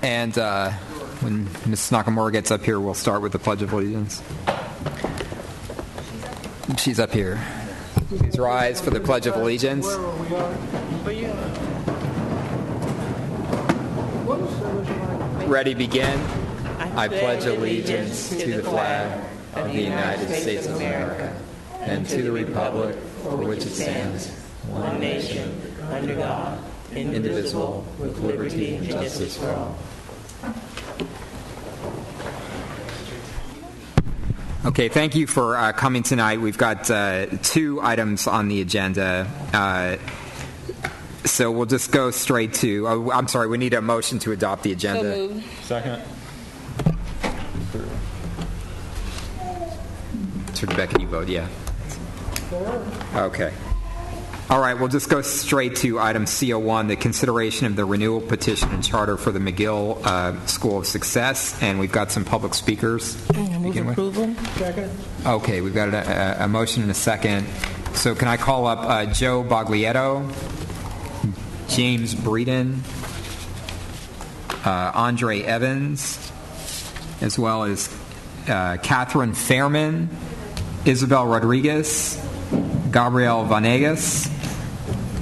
And when Ms. Nakamura gets up here, we'll start with the Pledge of Allegiance. She's up here. Please rise for the Pledge of Allegiance. Ready, begin. I pledge allegiance to the flag of the United States of America and to the republic for which it stands, one nation, under God, indivisible, with liberty and justice for all. Okay, thank you for coming tonight. We've got 2 items on the agenda. So we'll just go straight to... Oh, I'm sorry, we need a motion to adopt the agenda. Second. So Rebecca, you vote yeah. Okay. All right, we'll just go straight to item CO1, the consideration of the renewal petition and charter for the McGill School of Success. And we've got some public speakers. Move approval. Second. Okay, we've got a motion and a second. So can I call up Joe Baglietto, James Beadon, Andre Evans, as well as Catherine Fairman, Isabel Rodriguez, Gabrielle Venegas,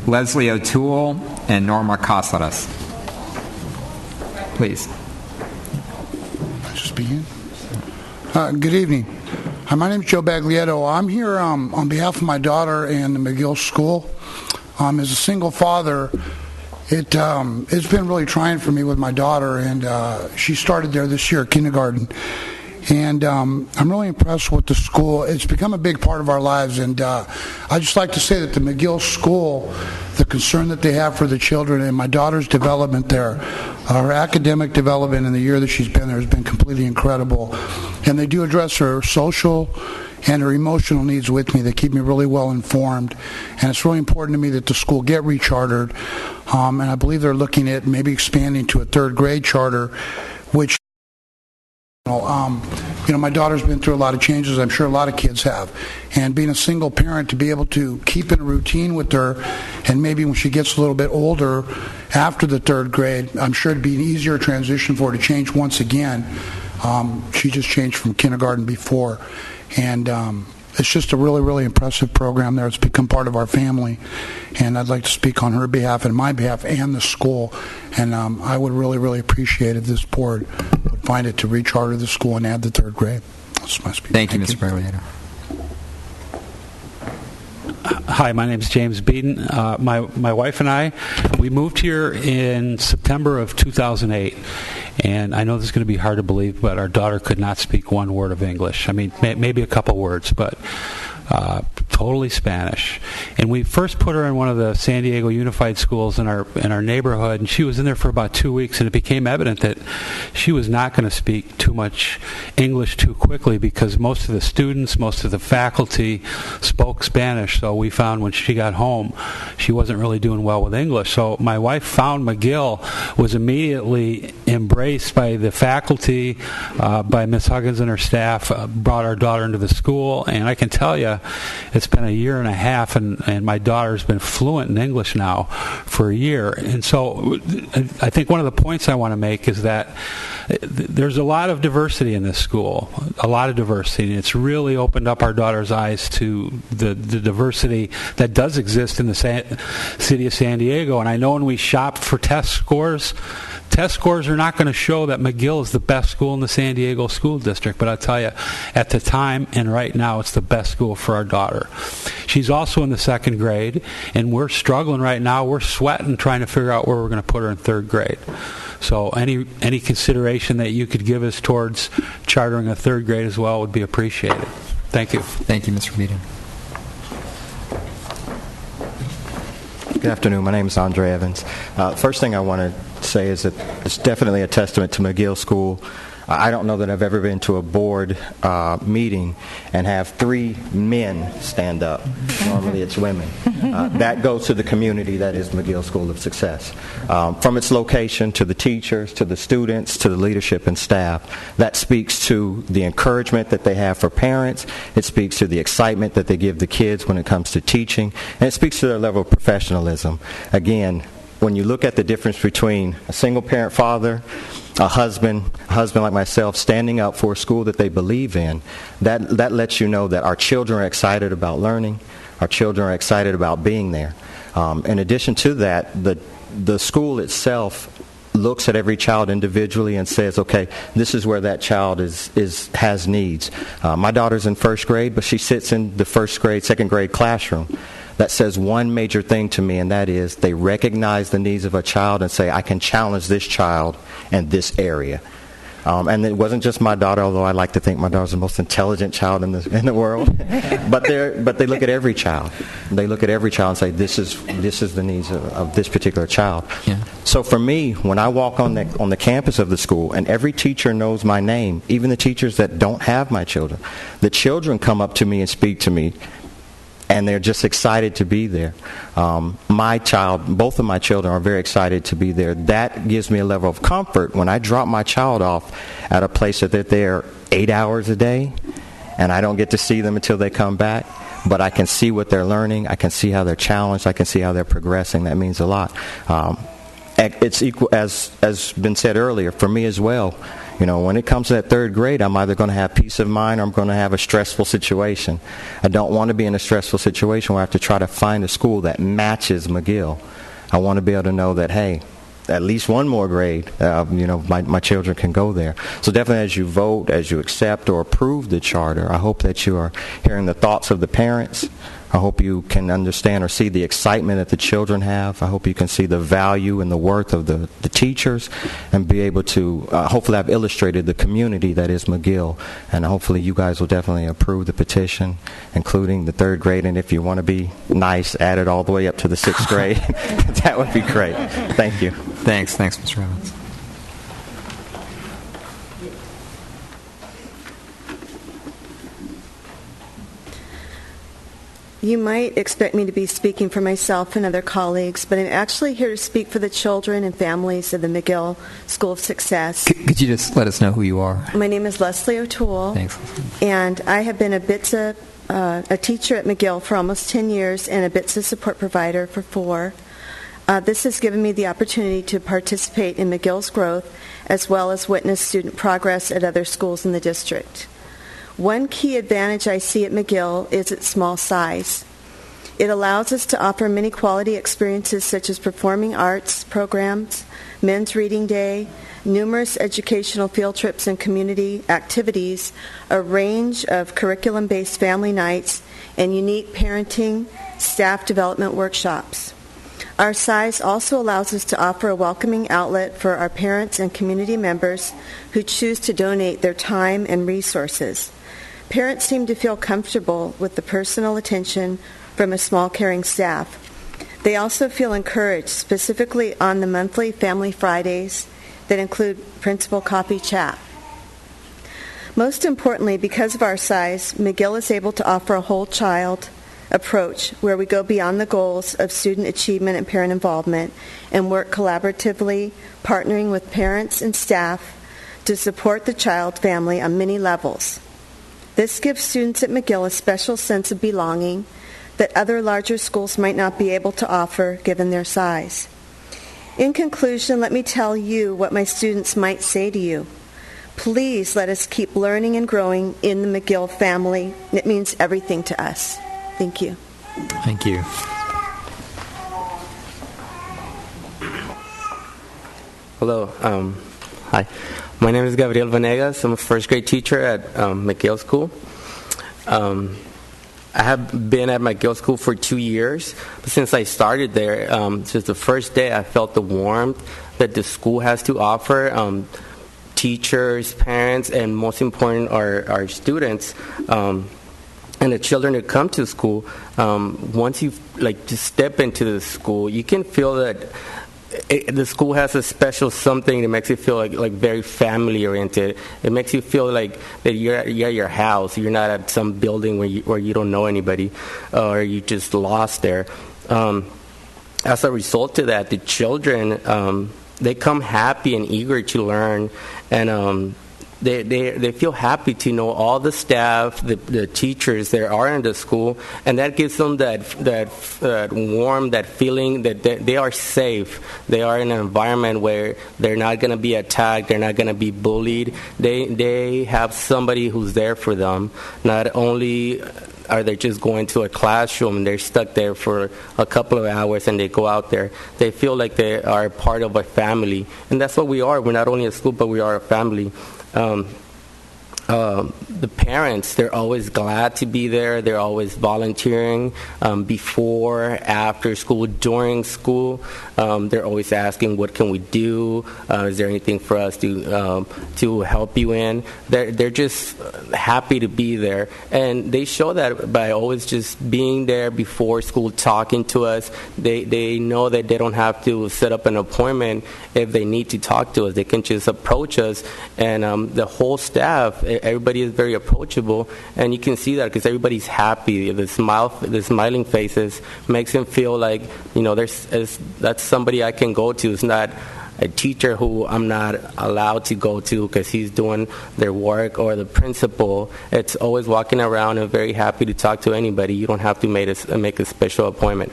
Leslie OToole, and Norma Casadas. Please. Just begin. Good evening. My name is Joe Baglietto. I'm here on behalf of my daughter and the McGill School. As a single father, it's been really trying for me with my daughter, and she started there this year, kindergarten. And I'm really impressed with the school. It's become a big part of our lives, and I just like to say that the McGill School, the concern that they have for the children and my daughter's development there, her academic development in the year that she's been there has been completely incredible. And they do address her social and her emotional needs with me. They keep me really well informed, and it's really important to me that the school get rechartered. And I believe they're looking at maybe expanding to a 3rd grade charter, which my daughter's been through a lot of changes. I'm sure a lot of kids have. And being a single parent, to be able to keep in a routine with her, and maybe when she gets a little bit older after the 3rd grade, I'm sure it'd be an easier transition for her to change once again. She just changed from kindergarten before. And it's just a really, really impressive program there. It's become part of our family. And I'd like to speak on her behalf and my behalf and the school. And I would really, really appreciate if this board would find it to recharter the school and add the 3rd grade. That's my speech. Thank you, Mr. Baglietto. Hi, my name is James Beadon. My wife and I, we moved here in September of 2008. And I know this is going to be hard to believe, but our daughter could not speak one word of English. I mean, maybe a couple words, but totally Spanish. And we first put her in one of the San Diego Unified schools in our neighborhood, and she was in there for about 2 weeks, and it became evident that she was not going to speak too much English too quickly because most of the students, most of the faculty spoke Spanish. So we found when she got home, she wasn't really doing well with English. So my wife found McGill, was immediately embraced by the faculty, by Miss Huggins and her staff, brought our daughter into the school, and I can tell you, it's been a year and a half, and my daughter's been fluent in English now for a year. And so I think one of the points I want to make is that there's a lot of diversity in this school, a lot of diversity, and it's really opened up our daughter's eyes to the diversity that does exist in the city of San Diego. And I know when we shopped for test scores are not going to show that McGill is the best school in the San Diego school district, but I'll tell you, at the time and right now, it's the best school for our daughter. She's also in the 2nd grade, and we're struggling right now. We're sweating trying to figure out where we're going to put her in 3rd grade. So any consideration that you could give us towards chartering a 3rd grade as well would be appreciated. Thank you. Thank you, Mr. Beadon. Good afternoon. My name is Andre Evans. First thing I want to say is that it's definitely a testament to McGill School. I don't know that I've ever been to a board meeting and have 3 men stand up. Normally it's women. That goes to the community that is McGill School of Success. From its location to the teachers, to the students, to the leadership and staff, that speaks to the encouragement that they have for parents. It speaks to the excitement that they give the kids when it comes to teaching. And it speaks to their level of professionalism. Again, when you look at the difference between a single-parent father, a husband like myself, standing up for a school that they believe in, that lets you know that our children are excited about learning, our children are excited about being there. In addition to that, the school itself looks at every child individually and says, okay, this is where that child has needs. My daughter's in first grade, but she sits in the first grade, second grade classroom. That says one major thing to me, and that is they recognize the needs of a child and say, I can challenge this child in this area. And it wasn't just my daughter, although I like to think my daughter's the most intelligent child in the world. but they look at every child. They look at every child and say, this is the needs of this particular child. Yeah. So for me, when I walk on the campus of the school, and every teacher knows my name, even the teachers that don't have my children, the children come up to me and speak to me, and they're just excited to be there. Both of my children are very excited to be there. That gives me a level of comfort when I drop my child off at a place that they're there 8 hours a day, and I don't get to see them until they come back. But I can see what they're learning. I can see how they're challenged. I can see how they're progressing. That means a lot. It's equal, as been said earlier, for me as well. You know, when it comes to that third grade, I'm either going to have peace of mind or I'm going to have a stressful situation. I don't want to be in a stressful situation where I have to try to find a school that matches McGill. I want to be able to know that, hey, at least one more grade, my children can go there. So definitely as you vote, as you accept or approve the charter, I hope that you are hearing the thoughts of the parents. I hope you can understand or see the excitement that the children have. I hope you can see the value and the worth of the teachers and be able to, hopefully I've illustrated the community that is McGill, and hopefully you guys will definitely approve the petition, including the third grade, and if you want to be nice, add it all the way up to the sixth grade. That would be great. Thank you. Thanks, Mr. Evans. You might expect me to be speaking for myself and other colleagues, but I'm actually here to speak for the children and families of the McGill School of Success. Could you just let us know who you are? My name is Leslie OToole. Thanks. And I have been a teacher at McGill for almost 10 years and a BITSA support provider for 4. This has given me the opportunity to participate in McGill's growth as well as witness student progress at other schools in the district. One key advantage I see at McGill is its small size. It allows us to offer many quality experiences such as performing arts programs, men's reading day, numerous educational field trips and community activities, a range of curriculum-based family nights, and unique parenting, staff development workshops. Our size also allows us to offer a welcoming outlet for our parents and community members who choose to donate their time and resources. Parents seem to feel comfortable with the personal attention from a small, caring staff. They also feel encouraged, specifically on the monthly Family Fridays that include principal coffee chat. Most importantly, because of our size, McGill is able to offer a whole child approach where we go beyond the goals of student achievement and parent involvement and work collaboratively, partnering with parents and staff to support the child family on many levels. This gives students at McGill a special sense of belonging that other larger schools might not be able to offer given their size. In conclusion, let me tell you what my students might say to you. Please let us keep learning and growing in the McGill family. It means everything to us. Thank you. Thank you. Hello. Hi. My name is Gabrielle Venegas. I'm a first grade teacher at McGill School. I have been at McGill School for 2 years. But since I started there, since the first day, I felt the warmth that the school has to offer. Teachers, parents, and most important, our students. And the children that come to school, once you just step into the school, you can feel that the school has a special something that makes you feel like very family oriented. It makes you feel like that you're at your house. You're not at some building where you don't know anybody, or you just lost there. As a result of that, the children they come happy and eager to learn, and they feel happy to know all the staff, the teachers there are in the school, and that gives them that warm, that feeling that they are safe. They are in an environment where they're not going to be attacked, they're not going to be bullied. They have somebody who's there for them. Not only are they just going to a classroom and they're stuck there for a couple of hours and they go out there, they feel like they are part of a family. And that's what we are. We're not only a school, but we are a family. The parents, they're always glad to be there. They're always volunteering before, after school, during school. They're always asking, what can we do? Is there anything for us to help you in? They're just happy to be there. And they show that by always just being there before school, talking to us. They know that they don't have to set up an appointment if they need to talk to us. They can just approach us. And the whole staff, everybody is very approachable, and you can see that because everybody's happy. The smiling faces makes them feel like, that's somebody I can go to. It's not a teacher who I'm not allowed to go to because he's doing their work, or the principal. It's always walking around and very happy to talk to anybody. You don't have to make a special appointment.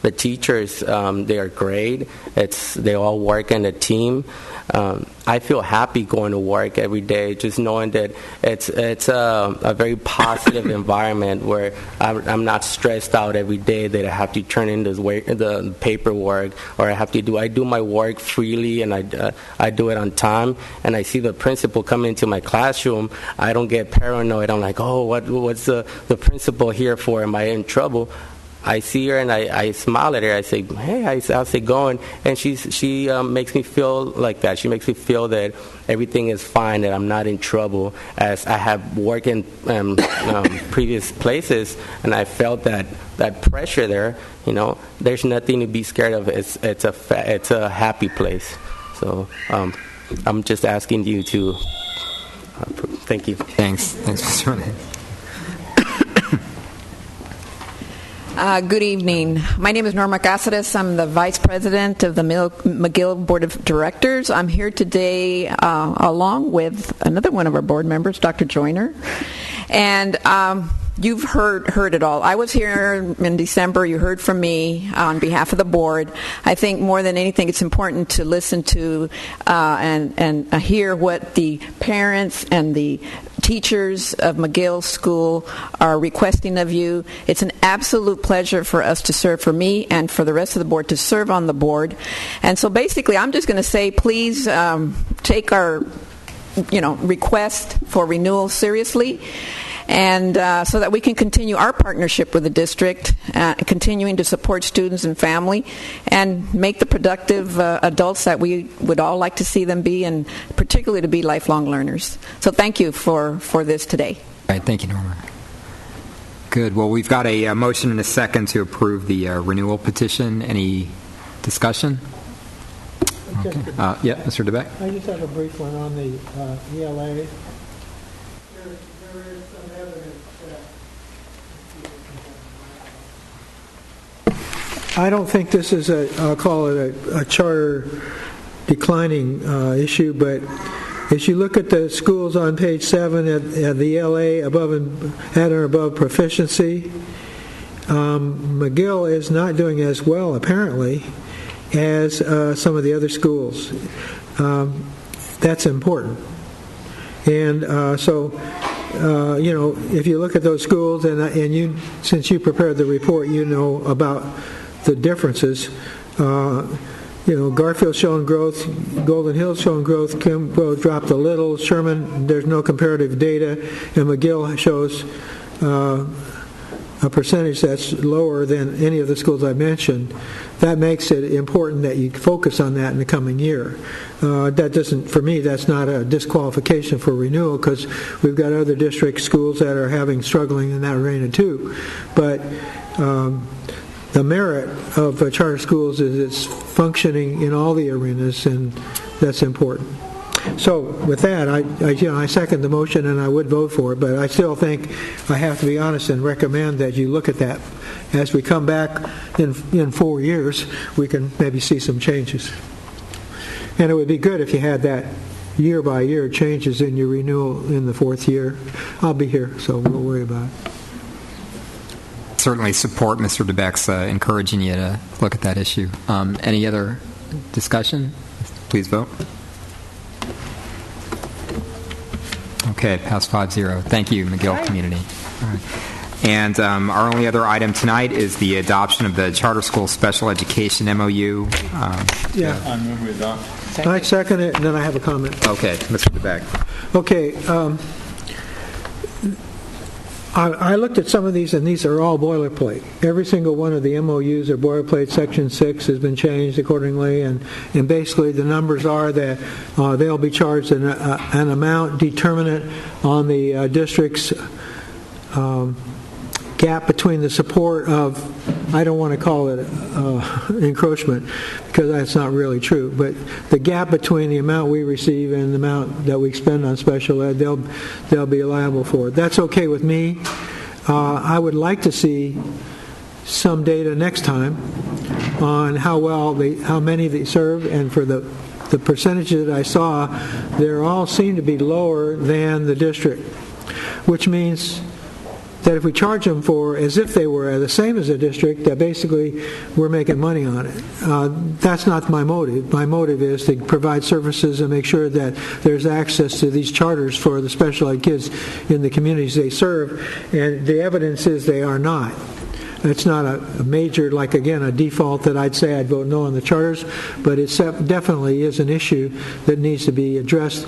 The teachers, they are great. They all work in a team. I feel happy going to work every day, just knowing that it's a very positive environment where I'm not stressed out every day that I have to turn in the paperwork, or I do my work freely, and I do it on time. And I see the principal come into my classroom. I don't get paranoid. I'm like, oh, what's the principal here for? Am I in trouble? I see her and I smile at her. I say, hey, how's it going? And she makes me feel like that. She makes me feel that everything is fine, that I'm not in trouble. As I have worked in previous places, and I felt that pressure there. There's nothing to be scared of. It's a happy place. So I'm just asking you to thank you. Thanks, Mr. Rene. Good evening. My name is Norma Casadas. I'm the Vice President of the McGill Board of Directors. I'm here today along with another one of our board members, Dr. Joyner. And you've heard it all. I was here in December. You heard from me on behalf of the board. I think more than anything, it's important to listen to and hear what the parents and the teachers of McGill School are requesting of you. It's an absolute pleasure for us to serve, for me and for the rest of the board to serve on the board. And so basically, I'm just going to say, please take our request for renewal seriously, and so that we can continue our partnership with the district, continuing to support students and family, and make the productive adults that we would all like to see them be, and particularly to be lifelong learners. So thank you for this today. All right, thank you, Norma. Good. Well, we've got a motion and a second to approve the renewal petition. Any discussion? Okay. Yeah, Mr. DeBeck. I just have a brief one on the ELA. There is some evidence that I don't think this is I'll call it a charter declining issue, but as you look at the schools on page 7 at the ELA at or above proficiency, McGill is not doing as well, apparently, as some of the other schools. That's important. And if you look at those schools, and you, since you prepared the report, you know about the differences. Garfield's showing growth, Golden Hill's showing growth, Kimbrough dropped a little, Sherman, there's no comparative data, and McGill shows a percentage that's lower than any of the schools I mentioned. That makes it important that you focus on that in the coming year. That doesn't, for me, that's not a disqualification for renewal, because we've got other district schools that are struggling in that arena too. But the merit of charter schools is it's functioning in all the arenas, and that's important. So with that, I second the motion, and I would vote for it, but I still think I have to be honest and recommend that you look at that. As we come back in 4 years, we can maybe see some changes. And it would be good if you had that year by year changes in your renewal in the fourth year. I'll be here, so we'll worry about it. Certainly support Mr. DeBeck's encouraging you to look at that issue. Any other discussion? Please vote. Okay, passed 5-0. Thank you, McGill community. All right. And our only other item tonight is the adoption of the Charter School Special Education MOU. Yeah. I move we adopt. I second it, and then I have a comment. Okay, Mr. DeBeck. Okay. I looked at some of these, and these are all boilerplate. Every single one of the MOUs are boilerplate. Section 6 has been changed accordingly, and basically the numbers are that they'll be charged an amount determinate on the district's gap between the support of, I don't want to call it encroachment, because that's not really true, but the gap between the amount we receive and the amount that we spend on special ed, they'll be liable for it. That's okay with me. I would like to see some data next time on how many they serve, and for the percentages that I saw, they all seem to be lower than the district, which means that if we charge them for as if they were the same as a district, that basically we're making money on it. That's not my motive. My motive is to provide services and make sure that there's access to these charters for the special ed kids in the communities they serve, and the evidence is they are not. It's not a major, like again, a default that I'd say I'd vote no on the charters, but it definitely is an issue that needs to be addressed.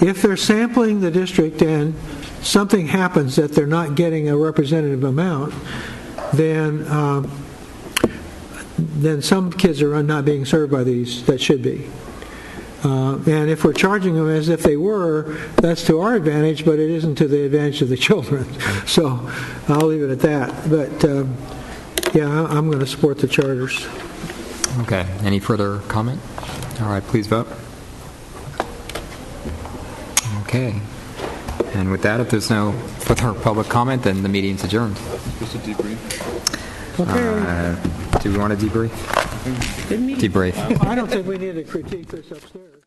If they're sampling the district and something happens that they're not getting a representative amount, then some kids are not being served by these that should be. And if we're charging them as if they were, that's to our advantage, but it isn't to the advantage of the children. So I'll leave it at that. But yeah, I'm going to support the charters. Okay. Any further comment? All right, please vote. Okay. And with that, if there's no further public comment, then the meeting's adjourned. Just a debrief. Okay. Do we want to debrief? Debrief. I don't think we need to critique this upstairs.